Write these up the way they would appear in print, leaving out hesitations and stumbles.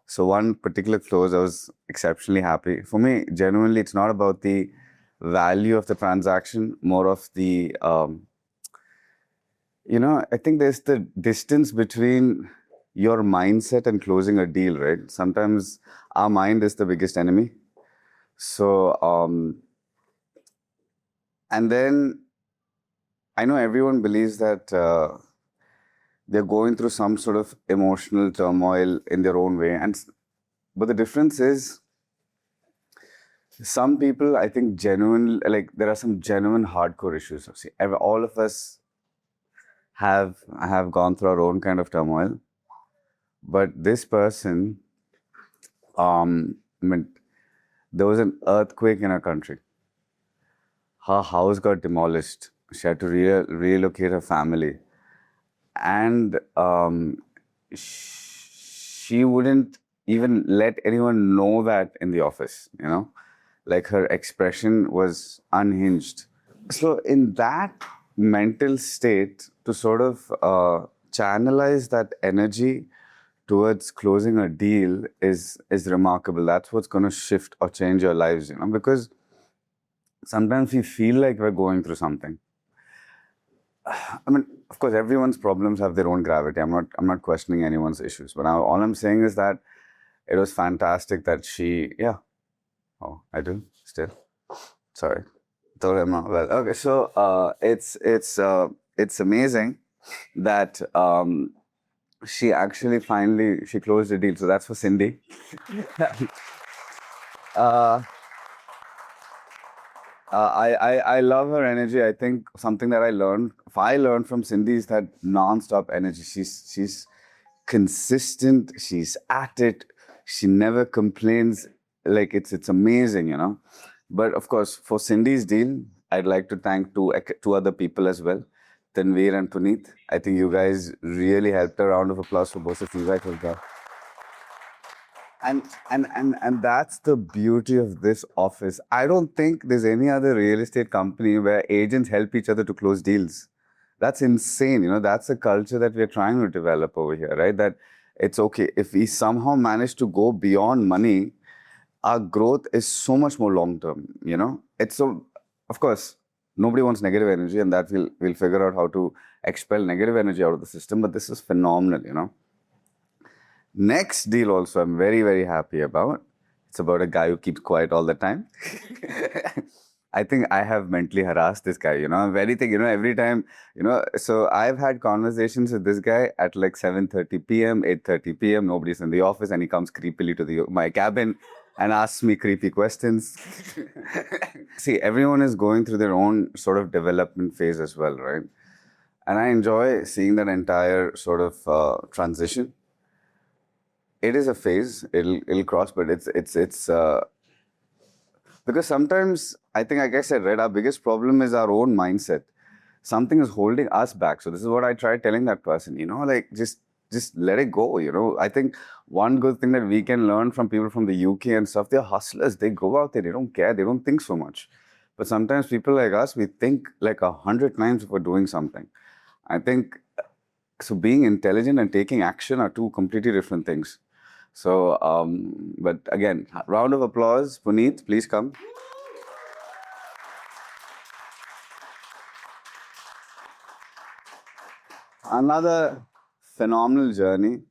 So one particular close, I was exceptionally happy. For me, genuinely, it's not about the value of the transaction, more of the, I think there's the distance between your mindset and closing a deal, right? Sometimes our mind is the biggest enemy. So, and then I know everyone believes that they're going through some sort of emotional turmoil in their own way. But the difference is, some people, I think, genuine, like there are some genuine hardcore issues. See, all of us have gone through our own kind of turmoil. But this person, I mean, there was an earthquake in her country. Her house got demolished. She had to relocate her family. And she wouldn't even let anyone know that in the office, Like her expression was unhinged. So in that mental state, to sort of channelize that energy towards closing a deal is remarkable. That's what's going to shift or change your lives, because sometimes we feel like we're going through something. I mean, of course, everyone's problems have their own gravity. I'm not questioning anyone's issues, but all I'm saying is that it was fantastic that she, yeah. Oh, I do still. Sorry, thought I'm not well. Okay, so it's amazing that she actually finally she closed the deal. So that's for Cindy. uh, I love her energy. I think something that if I learned from Cindy is that non-stop energy. She's consistent. She's at it. She never complains. Like it's amazing, But of course, for Cindy's deal, I'd like to thank two other people as well, Tanveer and Puneet. I think you guys really helped. A round of applause for both of you guys. And that's the beauty of this office. I don't think there's any other real estate company where agents help each other to close deals. That's insane. That's a culture that we're trying to develop over here, right? That it's okay if we somehow manage to go beyond money, our growth is so much more long term. It's so, of course, nobody wants negative energy, and that we'll figure out how to expel negative energy out of the system. But this is phenomenal. Next deal also I'm very, very happy about. It's about a guy who keeps quiet all the time. I think I have mentally harassed this guy, very thing, every time, so I've had conversations with this guy at like 7:30 p.m., 8:30 p.m. Nobody's in the office, and he comes creepily to my cabin and asks me creepy questions. See, everyone is going through their own sort of development phase as well, right? And I enjoy seeing that entire sort of transition. It is a phase. It'll cross, but it's because sometimes I think, like I said, right, our biggest problem is our own mindset. Something is holding us back. So this is what I try telling that person. Like just let it go. I think one good thing that we can learn from people from the UK and stuff, they're hustlers. They go out there. They don't care. They don't think so much. But sometimes people like us, we think like 100 times before doing something. I think so. Being intelligent and taking action are two completely different things. So, but again, round of applause. Puneet, please come. Another phenomenal journey.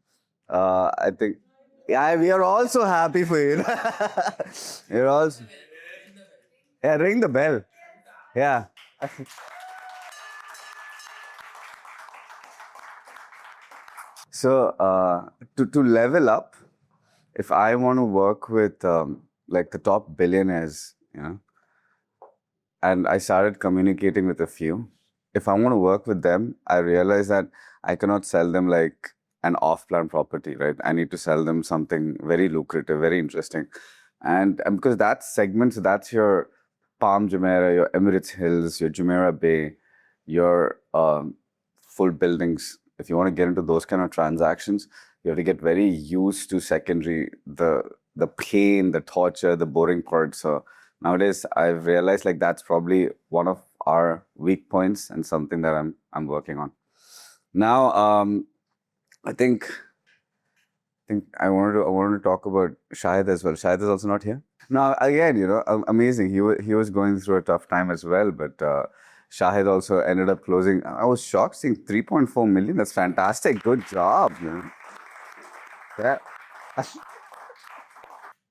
I think, yeah, we are also happy for you. You're also, yeah, ring the bell. Yeah. So, to level up, if I want to work with like the top billionaires, and I started communicating with a few. If I want to work with them, I realize that I cannot sell them like an off-plan property, right? I need to sell them something very lucrative, very interesting. And because that segment, so that's your Palm Jumeirah, your Emirates Hills, your Jumeirah Bay, your full buildings. If you want to get into those kind of transactions, you have to get very used to secondary, the pain, the torture, the boring part. So nowadays, I've realized like that's probably one of our weak points and something that I'm working on. Now, I think think I wanted to talk about Shahid as well. Shahid is also not here. Now again, amazing. He was going through a tough time as well, but Shahid also ended up closing. I was shocked seeing 3.4 million. That's fantastic. Good job. Yeah.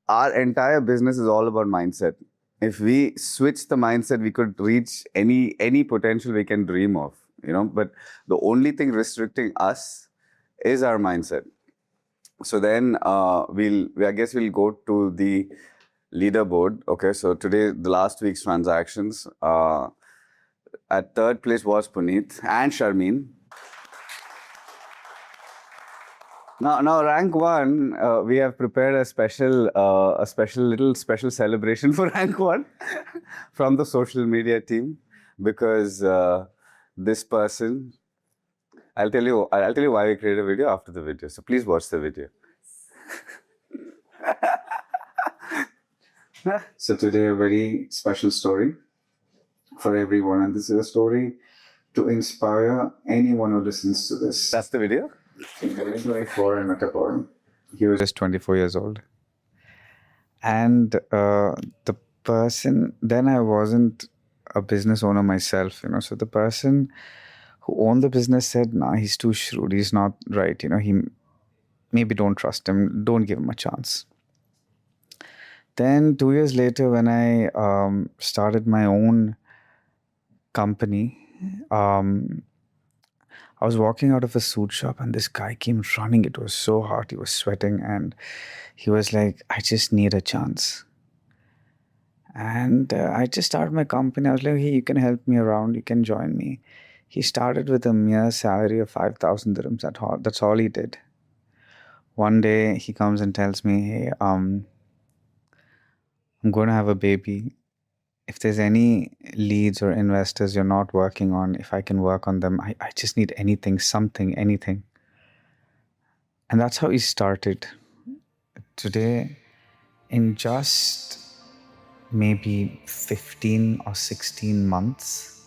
Our entire business is all about mindset. If we switch the mindset, we could reach any potential we can dream of. But the only thing restricting us is our mindset. So then I guess we'll go to the leaderboard. Okay, so today, the last week's transactions. At third place was Puneet and Sharmeen. Now, rank one, we have prepared a special celebration for rank one from the social media team, because this person, I'll tell you why we created a video after the video. So please watch the video. So today, a very special story for everyone, and this is a story to inspire anyone who listens to this. That's the video. In 2024, I met a boy. He was just 24 years old. And the person, then I wasn't a business owner myself, So the person who owned the business said, nah, he's too shrewd. He's not right. Maybe don't trust him. Don't give him a chance. Then 2 years later, when I started my own company, I was walking out of a suit shop and this guy came running. It was so hot. He was sweating and he was like, I just need a chance. And I just started my company. I was like, hey, you can help me around. You can join me. He started with a mere salary of 5,000 dirhams. That's all he did. One day he comes and tells me, hey, I'm going to have a baby. If there's any leads or investors you're not working on, if I can work on them, I just need anything. And that's how he started. Today, in just maybe 15 or 16 months,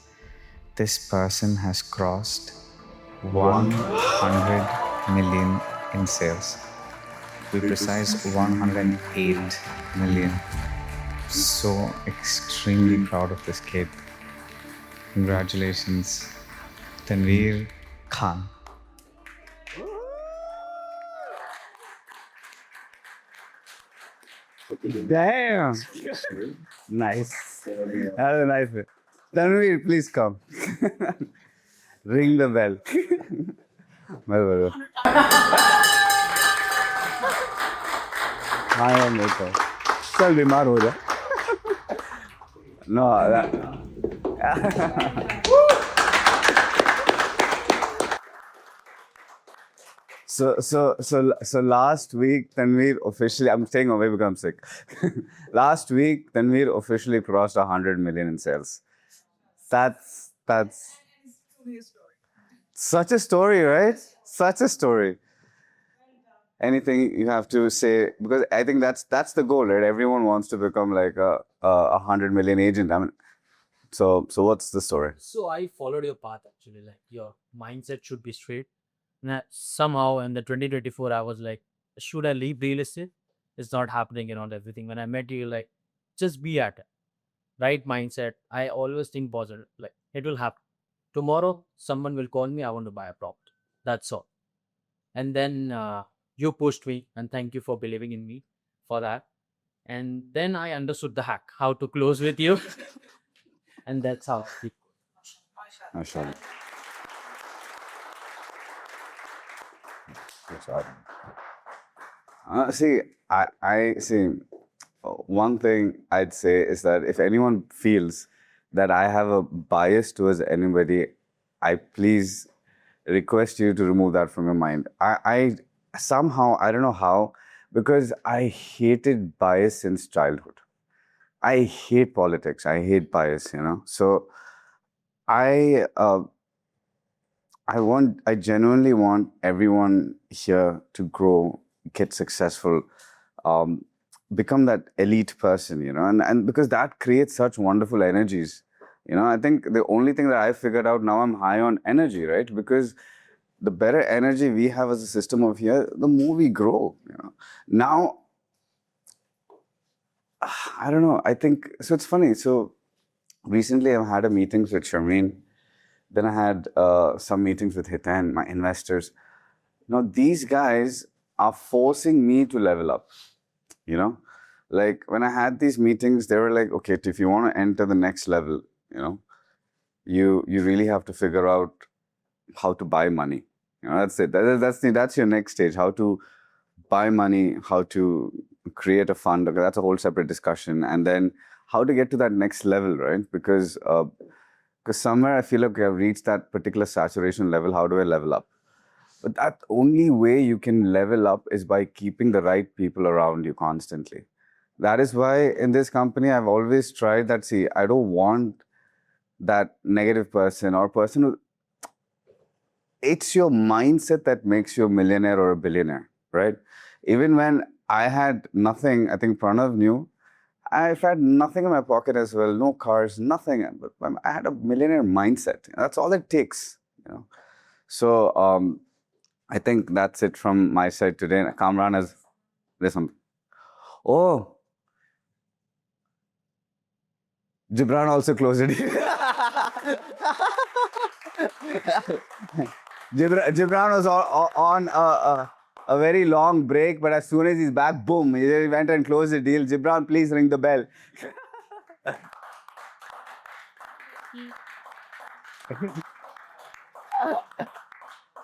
this person has crossed 100 million in sales. To be precise, 108 million. So extremely proud of this kid. Congratulations, Tanveer Khan. Damn. Nice. That was a nice way. Tanveer, please come. Ring the bell. चल बीमार हो जा. No, So last week, Tanveer officially, I'm staying away because I'm sick. Last week, Tanveer officially crossed 100 million in sales. That's such a story, right? Such a story. Anything you have to say, because I think that's the goal, right? Everyone wants to become like a 100 million agent. I mean, so what's the story? So I followed your path actually. Like your mindset should be straight. And somehow in the 2024, I was like, should I leave real estate? It's not happening and all everything. When I met you, like, just be at it. Right mindset. I always think positive. Like it will happen. Tomorrow, someone will call me. I want to buy a property. That's all. And then you pushed me, and thank you for believing in me for that. And then I understood the hack, how to close with you. And that's how. Mashallah. See, I see. One thing I'd say is that if anyone feels that I have a bias towards anybody, I please request you to remove that from your mind. I somehow, I don't know how, because I hated bias since childhood. I hate politics. I hate bias, So I genuinely want everyone here to grow, get successful, become that elite person, and because that creates such wonderful energies. I think the only thing that I figured out now, I'm high on energy, right? Because the better energy we have as a system of here, the more we grow. Now, I don't know. I think so. It's funny. So recently, I've had a meetings with Sharmeen. Then I had some meetings with Hitan, my investors. These guys are forcing me to level up. Like when I had these meetings, they were like, okay, if you want to enter the next level, you really have to figure out how to buy money. That's it. That's your next stage. How to buy money, how to create a fund. Okay, that's a whole separate discussion. And then how to get to that next level, right? Because somewhere I feel like I've reached that particular saturation level. How do I level up? But that only way you can level up is by keeping the right people around you constantly. That is why in this company, I've always tried that. See, I don't want that negative person or person who. It's your mindset that makes you a millionaire or a billionaire, right? Even when I had nothing, I think Pranav knew, I've had nothing in my pocket as well, no cars, nothing. But I had a millionaire mindset. That's all it takes. So I think that's it from my side today. Kamran has there's something. Oh, Gibran also closed it. Gibran was on a very long break, but as soon as he's back, boom, he went and closed the deal. Gibran, please ring the bell.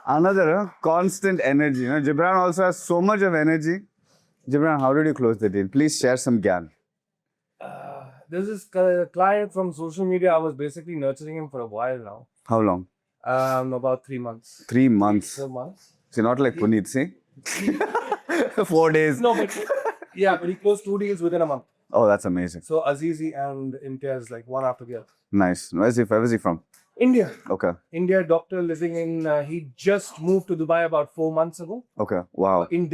Another constant energy. Gibran also has so much of energy. Gibran, how did you close the deal? Please share some gyan. There's this client from social media. I was basically nurturing him for a while now. How long? About 3 months. 3 months. 4 months. So not like Puneet, see? 4 days. No, but yeah, but he closed 2 deals within a month. Oh, that's amazing. So Azizi and Imtiaz, like one after the other. Nice. Where is he from? India. Okay. India, doctor living in, he just moved to Dubai about 4 months ago. Okay. Wow. In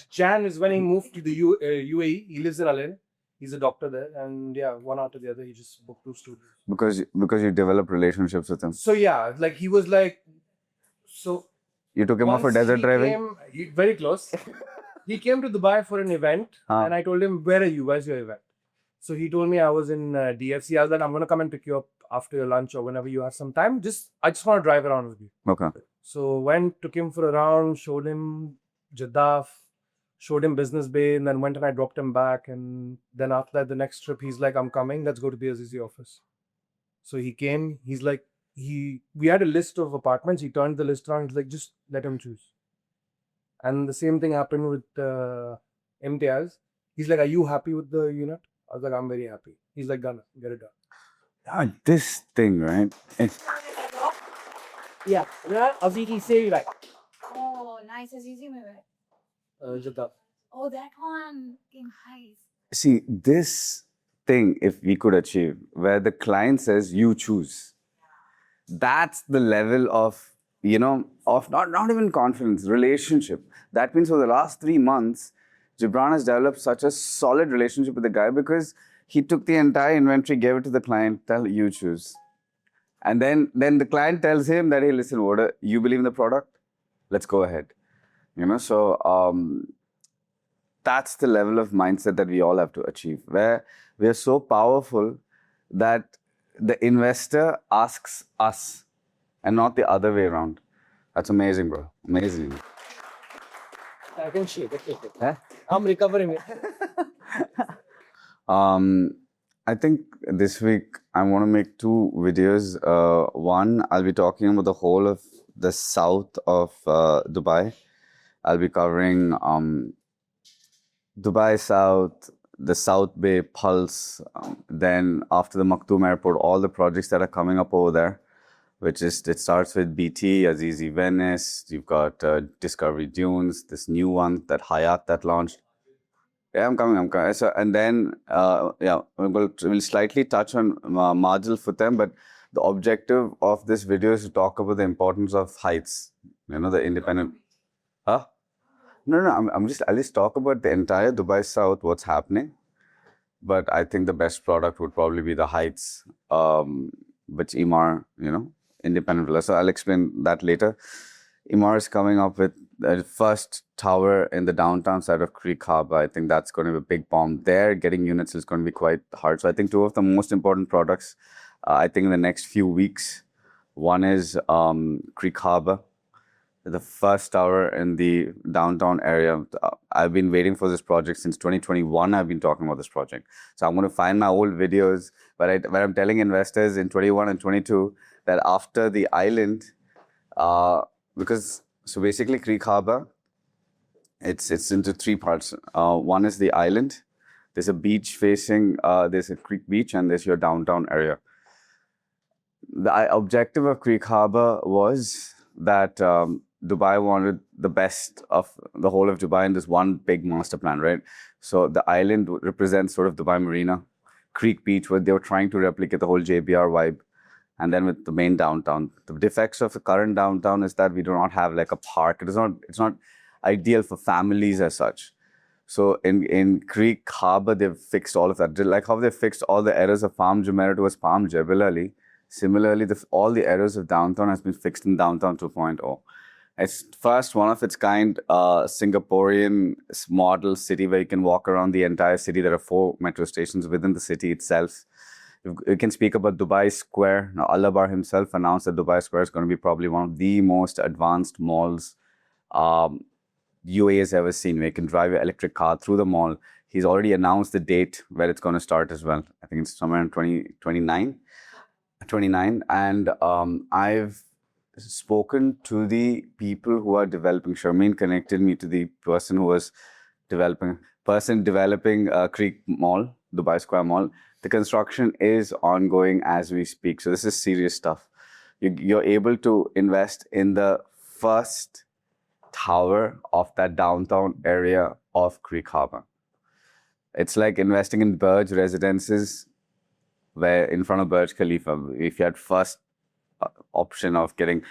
Jan is when he moved to the UAE. He lives in Al Ain. He's a doctor there, and yeah, one after the other, he just booked 2 studios. Because you develop relationships with him. So yeah, like he was like, so you took him off for desert driving? Very close. He came to Dubai for an event, and I told him, where are you? Where's your event? So he told me I was in DFC. I was like, I'm going to come and pick you up after your lunch or whenever you have some time. I just want to drive around with you. Okay. So took him for a round, showed him Jeddah, showed him Business Bay, and then went and I dropped him back. And then after that, the next trip, he's like, I'm coming. Let's go to the Azizi office. So he came. He's like, we had a list of apartments. He turned the list around. He's like, just let him choose. And the same thing happened with Imtiaz. He's like, are you happy with the unit? I was like, I'm very happy. He's like, done. Get it done. This thing, right? Yeah. Azizi say like. Oh, nice. Azizi mein hai. Jeddah. Oh, that one. Nice. See, this thing, if we could achieve, where the client says, you choose, that's the level of, of not even confidence, relationship. That means for the last 3 months, Gibran has developed such a solid relationship with the guy because he took the entire inventory, gave it to the client, tell you choose. And then the client tells him that, hey, listen, you believe in the product? Let's go ahead. So that's the level of mindset that we all have to achieve, where we are so powerful that the investor asks us and not the other way around. That's amazing, bro. Amazing. I can shake it. Huh? I'm recovering it. I think this week I want to make 2 videos. One, I'll be talking about the whole of the south of Dubai. I'll be covering Dubai South, the South Bay Pulse, then after the Maktoum Airport, all the projects that are coming up over there, it starts with BT, Azizi Venice, you've got Discovery Dunes, this new one, that Hayat that launched. Yeah, I'm coming. So, and then, we'll slightly touch on Marjal Futem, but the objective of this video is to talk about the importance of heights, the independent. Huh? No, I'll just talk about the entire Dubai South, what's happening. But I think the best product would probably be the Heights, which Emaar, independent villa. So I'll explain that later. Emaar is coming up with the first tower in the downtown side of Creek Harbor. I think that's going to be a big bomb there. Getting units is going to be quite hard. So I think two of the most important products, I think in the next few weeks, one is Creek Harbor, the first tower in the downtown area. I've been waiting for this project since 2021. I've been talking about this project. So I'm going to find my old videos where I'm telling investors in 21 and 22 that after the island, so basically Creek Harbor, it's into three parts. One is the island. There's a beach facing, there's a creek beach, and there's your downtown area. The objective of Creek Harbor was that Dubai wanted the best of the whole of Dubai in this one big master plan, right? So the island represents sort of Dubai Marina, Creek Beach, where they were trying to replicate the whole JBR vibe. And then with the main downtown, the defects of the current downtown is that we do not have like a park. It's not ideal for families as such. So in Creek Harbor, they've fixed all of that. Like how they fixed all the errors of Palm Jumeirah towards Palm Jebel Ali. Similarly, all the errors of downtown has been fixed in Downtown 2.0. It's first one of its kind Singaporean model city where you can walk around the entire city. There are 4 metro stations within the city itself. You can speak about Dubai Square. Now, Allabar himself announced that Dubai Square is going to be probably one of the most advanced malls UAE has ever seen, where you can drive your electric car through the mall. He's already announced the date where it's going to start as well. I think it's somewhere in 2029. And I've spoken to the people who are developing. Sharmeen connected me to the person who was developing Creek Mall, Dubai Square Mall. The construction is ongoing as we speak. So this is serious stuff. You're able to invest in the first tower of that downtown area of Creek Harbor. It's like investing in Burj residences, where in front of Burj Khalifa, if you had first option of getting,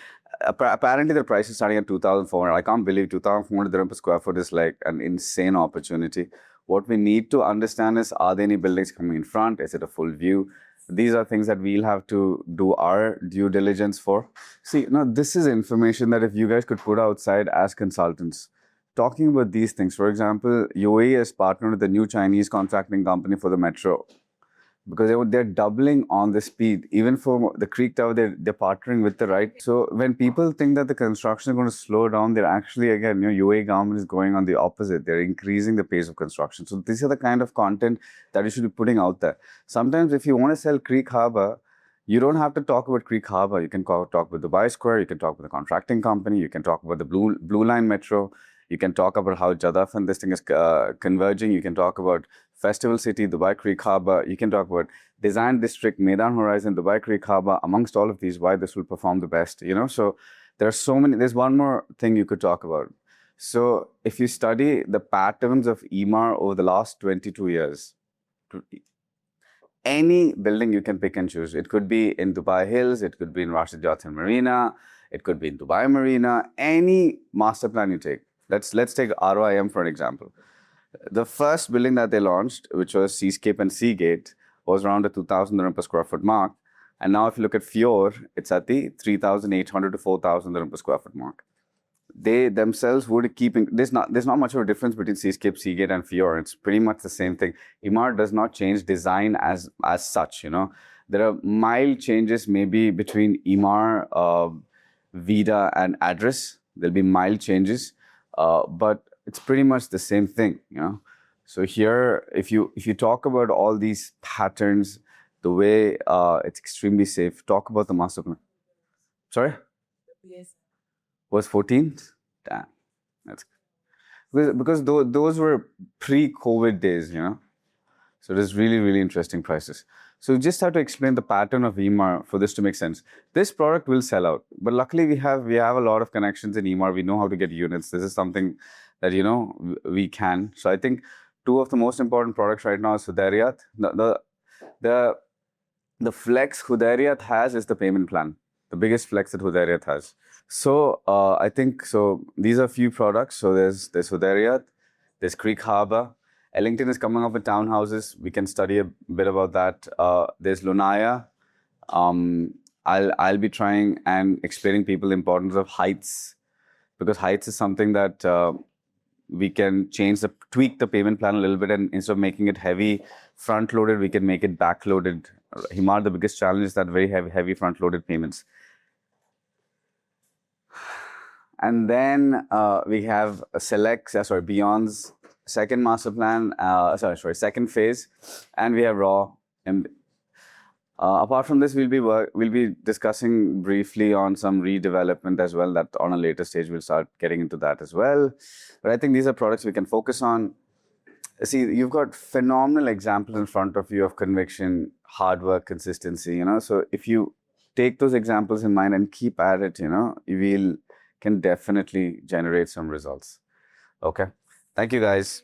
apparently the price is starting at 2,400. I can't believe 2,400 dirham per square foot is like an insane opportunity. What we need to understand is, are there any buildings coming in front? Is it a full view? These are things that we'll have to do our due diligence for. See, now this is information that if you guys could put outside as consultants, talking about these things. For example, UAE has partnered with a new Chinese contracting company for the metro, because they're doubling on the speed. Even for the Creek Tower, they're partnering with the right. So when people think that the construction is going to slow down, they're actually, again, UAE government is going on the opposite. They're increasing the pace of construction. So these are the kind of content that you should be putting out there. Sometimes if you want to sell Creek Harbor, you don't have to talk about Creek Harbor. You can talk about Dubai Square. You can talk about the contracting company. You can talk about the Blue Line Metro. You can talk about how Jadaf and this thing is converging. You can talk about Festival City, Dubai Creek Harbor. You can talk about Design District, Maidan Horizon, Dubai Creek Harbor. Amongst all of these, why this will perform the best, So there are so many. There's one more thing you could talk about. So if you study the patterns of Emaar over the last 22 years, any building you can pick and choose. It could be in Dubai Hills. It could be in Rashid Johnson Marina. It could be in Dubai Marina. Any master plan you take. Let's take ROIM for an example. The first building that they launched, which was Seascape and Seagate, was around the 2,000 dirham per square foot mark. And now if you look at Fior, it's at the 3,800 to 4,000 dirham per square foot mark. They themselves would keep, there's not much of a difference between Seascape, Seagate and Fior. It's pretty much the same thing. Emaar does not change design as such, There are mild changes maybe between Emaar, Vida and Address. There'll be mild changes. But it's pretty much the same thing, So here, if you talk about all these patterns, the way it's extremely safe, talk about the master plan. Sorry? Yes. Was 14? Damn. That's because those were pre-COVID days, So it is really, really interesting prices. So you just have to explain the pattern of Emaar for this to make sense. This product will sell out, but luckily we have a lot of connections in Emaar. We know how to get units. This is something that we can. So I think two of the most important products right now is Hudairiyat. The flex Hudairiyat has is the payment plan. The biggest flex that Hudairiyat has. So I think these are a few products. So there's Hudairiyat, there's Creek Harbor. Ellington is coming up with townhouses. We can study a bit about that. There's Lunaya. I'll be trying and explaining people the importance of heights. because heights is something that we can tweak the payment plan a little bit, and instead of making it heavy front loaded, we can make it back loaded. Himar, the biggest challenge is that very heavy front loaded payments. And then we have Beyond's second master plan, second phase, and we have Raw. And apart from this, we'll be discussing briefly on some redevelopment as well. That on a later stage we'll start getting into that as well. But I think these are products we can focus on. See, you've got phenomenal examples in front of you of conviction, hard work, consistency. You know, so if you take those examples in mind and keep at it, you know, you can definitely generate some results. Okay, thank you guys.